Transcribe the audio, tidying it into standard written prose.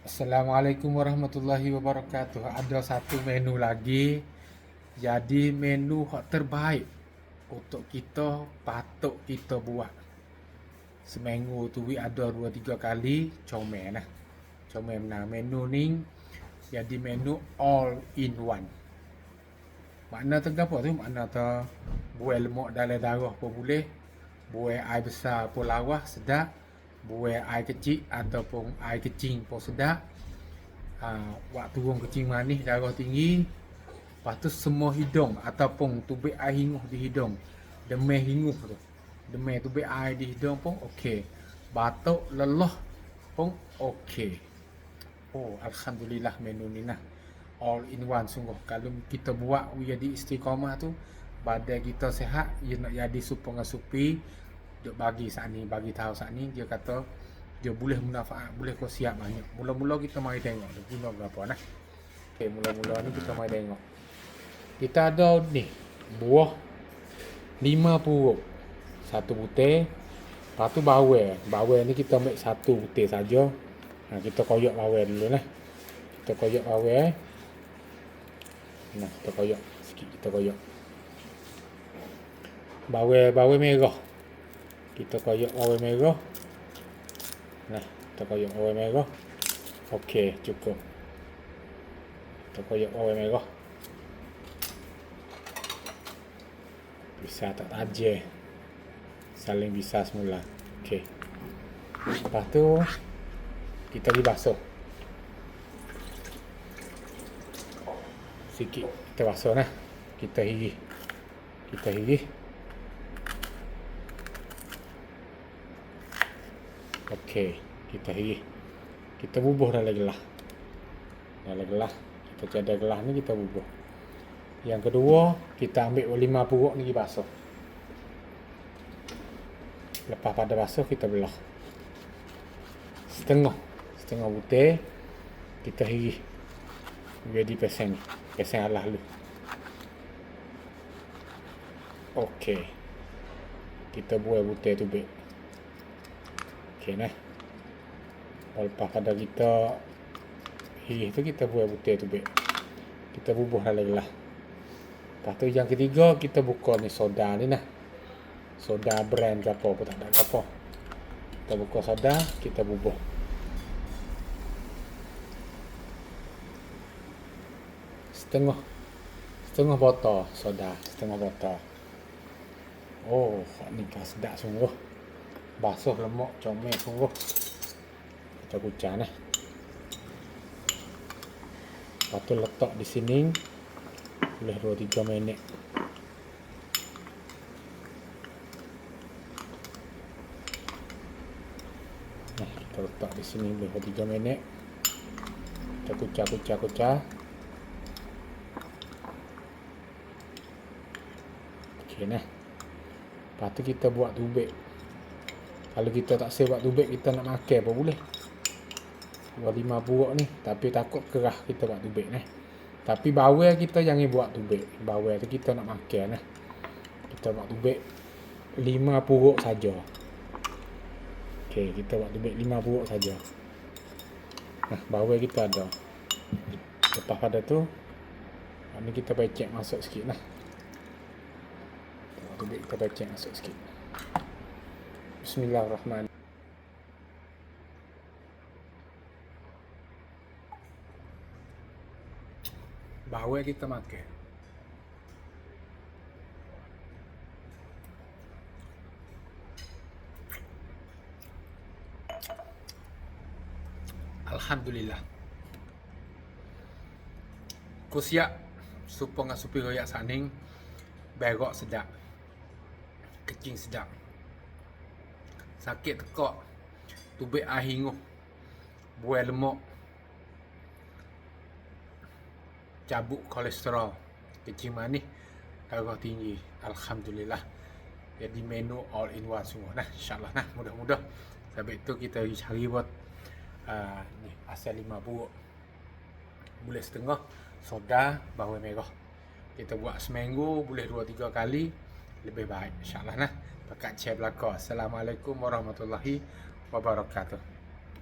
Assalamualaikum warahmatullahi wabarakatuh. Ada satu menu lagi. Jadi menu hak terbaik untuk kita patut kita buat. Seminggu tu ada 2-3 kali comel nah. Comel menang. Menu ni jadi menu all in one. Makna tu apa tu? Makna tu buai lemak dalam darah pun boleh. Buai air besar pun lawah sedap. Buai air kecil ataupun air kecing pun sedap. Buat turun kecing manis darah tinggi. Lepas tu semua hidung ataupun tubik air hinguh di hidung. Demam hinguh tu. Demam tubik air di hidung pun okey. Batuk lelah pun okey. Oh, alhamdulillah menu ni nah. All in one sungguh. Kalau kita buat jadi istiqamah tu, badan kita sihat, ia nak jadi super ngasupi. Dia bagi saat ni, bagi tahu saat ni dia kata dia boleh manfaat, boleh kongsiat banyak. Mula-mula kita mari tengok dia guna berapa nah. Okey, mula-mula ni kita mari tengok. Kita ada ni buah 5 puruk. Satu butir. Lepas tu bawang. Bawang ni kita ambil satu butir saja. Kita koyak bawang dulu nah. Kita koyak bawang. Nah, kita koyak sikit, kita koyak. Bawang merah. Kita koyak bawang merah. Nah, kita koyak bawang merah. Okey, cukup. Kita koyak bawang merah. Bisa tak tajam. Saling bisa semula. Okey. Lepas tu kita dibasuh. Sikit kita basuh nah. Kita hirih. Kita hirih. Okey, kita hirih. Kita bubuh dalam gelas. Dalam gelas. Kita jaga gelas ni kita bubuh. Yang kedua, kita ambil 5 puruk ni basuh. Lepas pada basuh kita belah. Setengah butir kita hirih. Jadi pesen ni. Pesen alah lu. Okey. Kita buat butir tubik. Okey nah. Lepas pada kita hirih tu kita buat butir tubik. Kita bubuh dalam gelas. Lepas tu yang ketiga kita buka ni soda ni nah. Soda brand ke apa pun tak ada apa. Kita buka soda, kita bubuh. Setengah botol soda, setengah botol. Oh, ni kan sedap sungguh. Basuh lemak comel sungguh. Kita kucah nah. Lepas tu letak di sini boleh 2-3 minit. Nah, kita letak di sini boleh 2-3 minit. Kita kucah. Okey nah. Lepas tu kita buat tubik. Kalau kita tak buat tubik, kita nak makan apa boleh. Buat 5 puruk ni, tapi takut kerah kita buat tubik nah. Tapi bawang kita jangan buat tubik. Bawang tu kita nak makan nah. Kita buat tubik 5 puruk saja. Okey, kita buat tubik 5 puruk saja. Nah, bawang kita ada. Lepas pada tu, ni kita pecek masuk sikit nah. Tubik kita pecek masuk sikit. Bismillahirrahmanirrahim. Bawang kita makan. Alhamdulillah. Ku siap supo ngasupi royak saning. Berok sedap. Kecing sedap. Sakit tekak. Tubik air hinguh. Buai lemak. Cabut kolesterol, kecing manis, darah tinggi. Alhamdulillah. Jadi menu all in one semua nah, insya-Allah nah, mudah-mudah. Sebab itu kita cari buat ni asal 5 puruk. Boleh setengah soda bawang merah. Kita buat seminggu boleh 2-3 kali, lebih baik insya-Allah nah. Pakat share belaka. Assalamualaikum warahmatullahi wabarakatuh.